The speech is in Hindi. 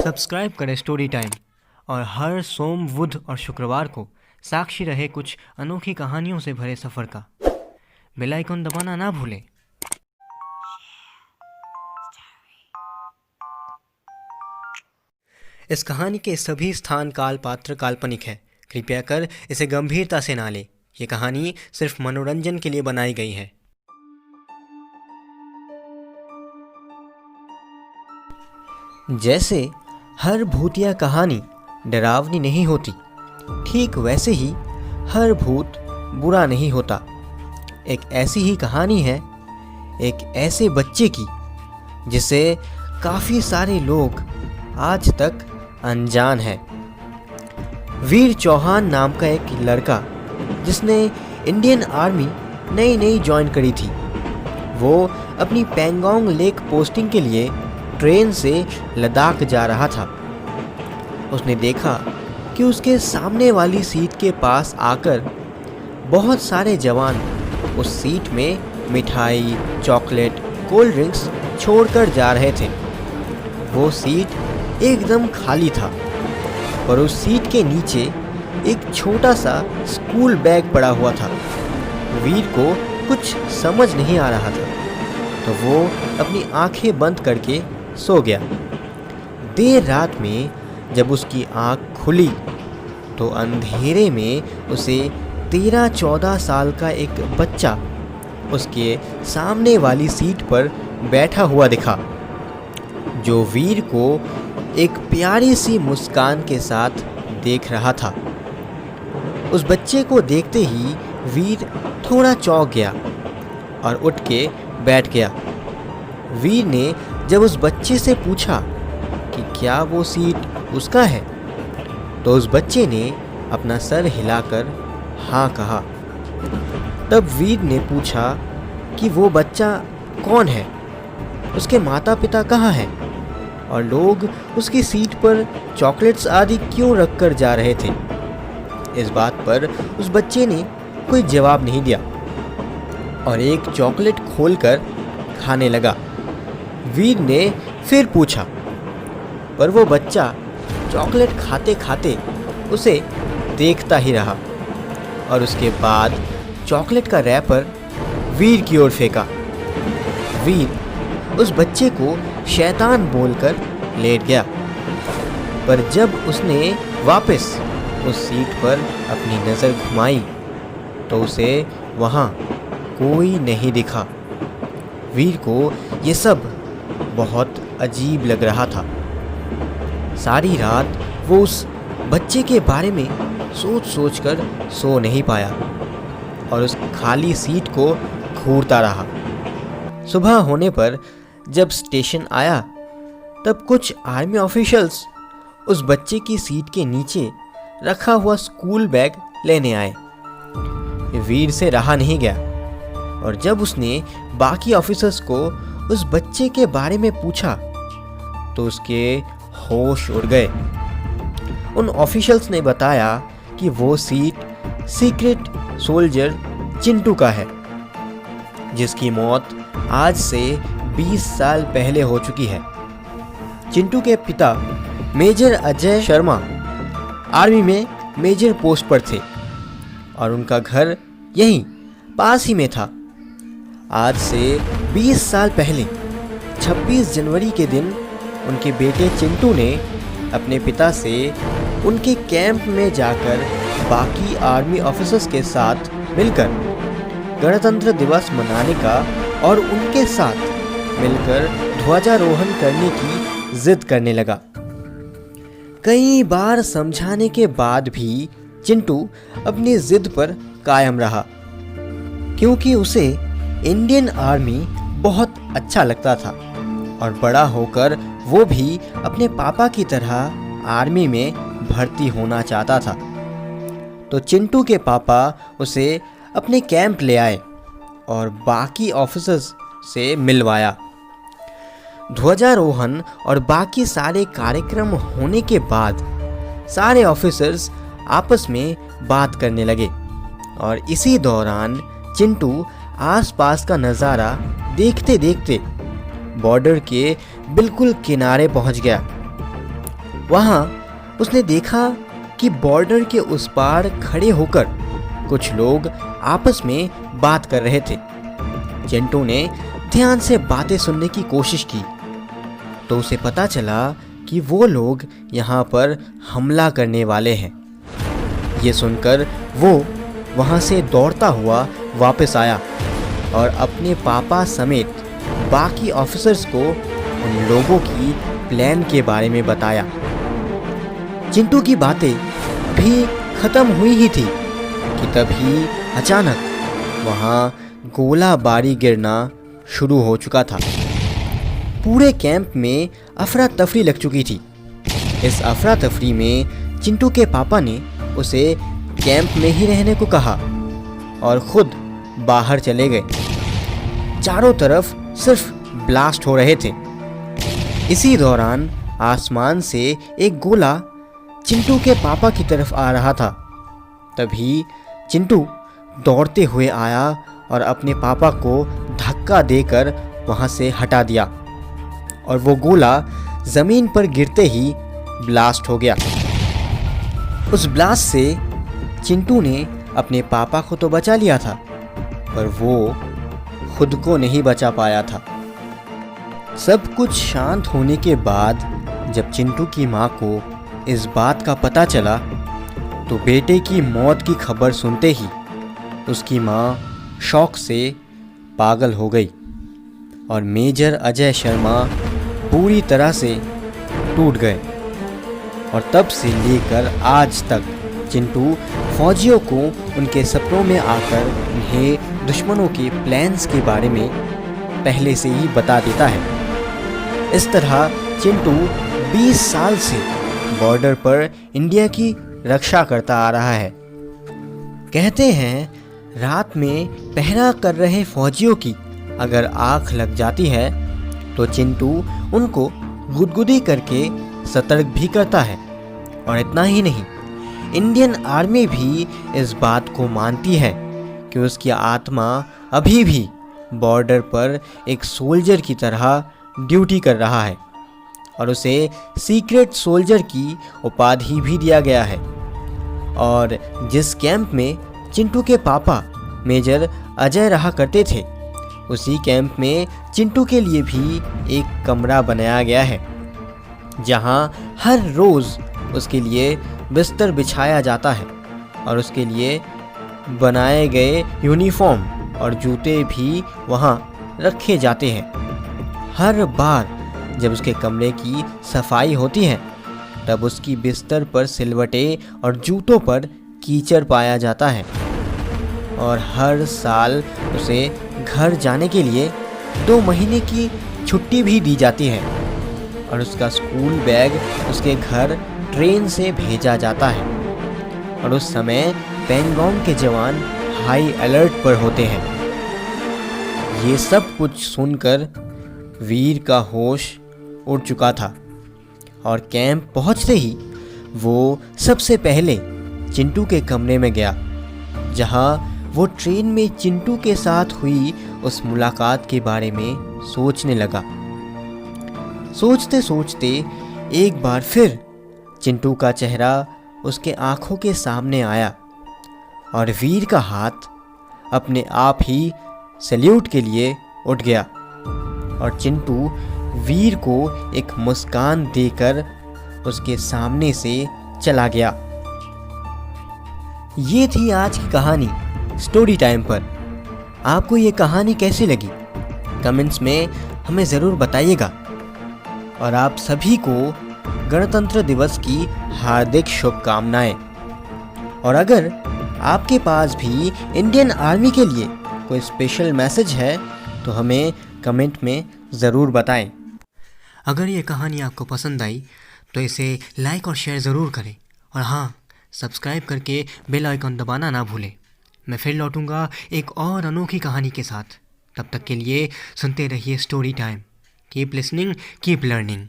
सब्सक्राइब करें स्टोरी टाइम और हर सोम, बुध और शुक्रवार को साक्षी रहे कुछ अनोखी कहानियों से भरे सफ़र का। बेल आइकन दबाना ना भूलें। इस कहानी के सभी स्थान, काल, पात्र काल्पनिक है। कृपया कर इसे गंभीरता से ना लें। ये कहानी सिर्फ मनोरंजन के लिए बनाई गई है। जैसे हर भूतिया कहानी डरावनी नहीं होती, ठीक वैसे ही हर भूत बुरा नहीं होता। एक ऐसी ही कहानी है एक ऐसे बच्चे की जिसे काफ़ी सारे लोग आज तक अनजान है। वीर चौहान नाम का एक लड़का जिसने इंडियन आर्मी नई ज्वाइन करी थी, वो अपनी पैंगोंग लेक पोस्टिंग के लिए ट्रेन से लद्दाख जा रहा था। उसने देखा कि उसके सामने वाली सीट के पास आकर बहुत सारे जवान उस सीट में मिठाई, चॉकलेट, कोल्ड ड्रिंक्स छोड़कर जा रहे थे। वो सीट एकदम खाली था और उस सीट के नीचे एक छोटा सा स्कूल बैग पड़ा हुआ था। वीर को कुछ समझ नहीं आ रहा था, तो वो अपनी आंखें बंद करके सो गया। देर रात में जब उसकी आंख खुली तो अंधेरे में उसे 13-14 साल का एक बच्चा उसके सामने वाली सीट पर बैठा हुआ दिखा, जो वीर को एक प्यारी सी मुस्कान के साथ देख रहा था। उस बच्चे को देखते ही वीर थोड़ा चौंक गया और उठ के बैठ गया। वीर ने जब उस बच्चे से पूछा कि क्या वो सीट उसका है, तो उस बच्चे ने अपना सर हिलाकर हाँ कहा। तब वीर ने पूछा कि वो बच्चा कौन है, उसके माता पिता कहाँ हैं और लोग उसकी सीट पर चॉकलेट्स आदि क्यों रख कर जा रहे थे। इस बात पर उस बच्चे ने कोई जवाब नहीं दिया और एक चॉकलेट खोलकर खाने लगा। वीर ने फिर पूछा, पर वो बच्चा चॉकलेट खाते खाते उसे देखता ही रहा और उसके बाद चॉकलेट का रैपर वीर की ओर फेंका। वीर उस बच्चे को शैतान बोलकर लेट गया, पर जब उसने वापस उस सीट पर अपनी नज़र घुमाई तो उसे वहाँ कोई नहीं दिखा। वीर को ये सब बहुत अजीब लग रहा था। सारी रात वो उस बच्चे के बारे में सोच कर सो नहीं पाया और उस खाली सीट को घूरता रहा। सुबह होने पर जब स्टेशन आया तब कुछ आर्मी ऑफिशियल्स उस बच्चे की सीट के नीचे रखा हुआ स्कूल बैग लेने आए। वीर से रहा नहीं गया और जब उसने बाकी ऑफिसर्स को उस बच्चे के बारे में पूछा तो उसके होश उड़ गए। उन ऑफिशियल्स ने बताया कि वो सीट सीक्रेट सोल्जर चिंटू का है, जिसकी मौत आज से 20 साल पहले हो चुकी है। चिंटू के पिता मेजर अजय शर्मा आर्मी में मेजर पोस्ट पर थे और उनका घर यहीं पास ही में था। आज से 20 साल पहले 26 जनवरी के दिन उनके बेटे चिंटू ने अपने पिता से उनके कैंप में जाकर बाकी आर्मी ऑफिसर्स के साथ मिलकर गणतंत्र दिवस मनाने का और उनके साथ मिलकर ध्वजारोहण करने की जिद करने लगा। कई बार समझाने के बाद भी चिंटू अपनी जिद पर कायम रहा, क्योंकि उसे इंडियन आर्मी बहुत अच्छा लगता था और बड़ा होकर वो भी अपने पापा की तरह आर्मी में भर्ती होना चाहता था। तो चिंटू के पापा उसे अपने कैंप ले आए और बाकी ऑफिसर्स से मिलवाया। ध्वजारोहण और बाकी सारे कार्यक्रम होने के बाद सारे ऑफिसर्स आपस में बात करने लगे और इसी दौरान चिंटू आसपास का नज़ारा देखते देखते बॉर्डर के बिल्कुल किनारे पहुंच गया वहाँ उसने देखा कि बॉर्डर के उस पार खड़े होकर कुछ लोग आपस में बात कर रहे थे। चिंटू ने ध्यान से बातें सुनने की कोशिश की तो उसे पता चला कि वो लोग यहाँ पर हमला करने वाले हैं। ये सुनकर वो वहाँ से दौड़ता हुआ वापस आया और अपने पापा समेत बाकी ऑफिसर्स को उन लोगों की प्लान के बारे में बताया। चिंटू की बातें भी खत्म हुई ही थी कि तभी अचानक वहाँ गोलाबारी गिरना शुरू हो चुका था। पूरे कैंप में अफरा तफरी लग चुकी थी। इस अफरा तफरी में चिंटू के पापा ने उसे कैंप में ही रहने को कहा और खुद बाहर चले गए। चारों तरफ सिर्फ ब्लास्ट हो रहे थे। इसी दौरान आसमान से एक गोला चिंटू के पापा की तरफ आ रहा था। तभी चिंटू दौड़ते हुए आया और अपने पापा को धक्का देकर वहां से हटा दिया और वो गोला ज़मीन पर गिरते ही ब्लास्ट हो गया। उस ब्लास्ट से चिंटू ने अपने पापा को तो बचा लिया था, पर वो खुद को नहीं बचा पाया था। सब कुछ शांत होने के बाद जब चिंटू की माँ को इस बात का पता चला तो बेटे की मौत की खबर सुनते ही उसकी माँ शौक से पागल हो गई और मेजर अजय शर्मा पूरी तरह से टूट गए। और तब से लेकर आज तक चिंटू फौजियों को उनके सपनों में आकर उन्हें दुश्मनों के प्लान्स के बारे में पहले से ही बता देता है। इस तरह चिंटू 20 साल से बॉर्डर पर इंडिया की रक्षा करता आ रहा है। कहते हैं रात में पहरा कर रहे फौजियों की अगर आंख लग जाती है तो चिंटू उनको गुदगुदी करके सतर्क भी करता है। और इतना ही नहीं, इंडियन आर्मी भी इस बात को मानती है कि उसकी आत्मा अभी भी बॉर्डर पर एक सोल्जर की तरह ड्यूटी कर रहा है और उसे सीक्रेट सोल्जर की उपाधि भी दिया गया है। और जिस कैंप में चिंटू के पापा मेजर अजय रहा करते थे, उसी कैंप में चिंटू के लिए भी एक कमरा बनाया गया है जहां हर रोज़ उसके लिए बिस्तर बिछाया जाता है और उसके लिए बनाए गए यूनिफॉर्म और जूते भी वहां रखे जाते हैं। हर बार जब उसके कमरे की सफाई होती है तब उसकी बिस्तर पर सिलवटे और जूतों पर कीचड़ पाया जाता है। और हर साल उसे घर जाने के लिए 2 महीने की छुट्टी भी दी जाती है और उसका स्कूल बैग उसके घर ट्रेन से भेजा जाता है। और उस समय पेंगोंग के जवान हाई अलर्ट पर होते हैं। ये सब कुछ सुनकर वीर का होश उड़ चुका था और कैंप पहुंचते ही वो सबसे पहले चिंटू के कमरे में गया, जहां वो ट्रेन में चिंटू के साथ हुई उस मुलाकात के बारे में सोचने लगा। सोचते सोचते एक बार फिर चिंटू का चेहरा उसके आंखों के सामने आया और वीर का हाथ अपने आप ही सैल्यूट के लिए उठ गया और चिंटू वीर को एक मुस्कान देकर उसके सामने से चला गया। ये थी आज की कहानी स्टोरी टाइम पर। आपको ये कहानी कैसी लगी कमेंट्स में हमें ज़रूर बताइएगा। और आप सभी को गणतंत्र दिवस की हार्दिक शुभकामनाएं। और अगर आपके पास भी इंडियन आर्मी के लिए कोई स्पेशल मैसेज है तो हमें कमेंट में ज़रूर बताएं। अगर ये कहानी आपको पसंद आई तो इसे लाइक और शेयर ज़रूर करें। और हाँ, सब्सक्राइब करके बेल आइकन दबाना ना भूलें। मैं फिर लौटूंगा एक और अनोखी कहानी के साथ। तब तक के लिए सुनते रहिए story time. Keep listening, keep learning.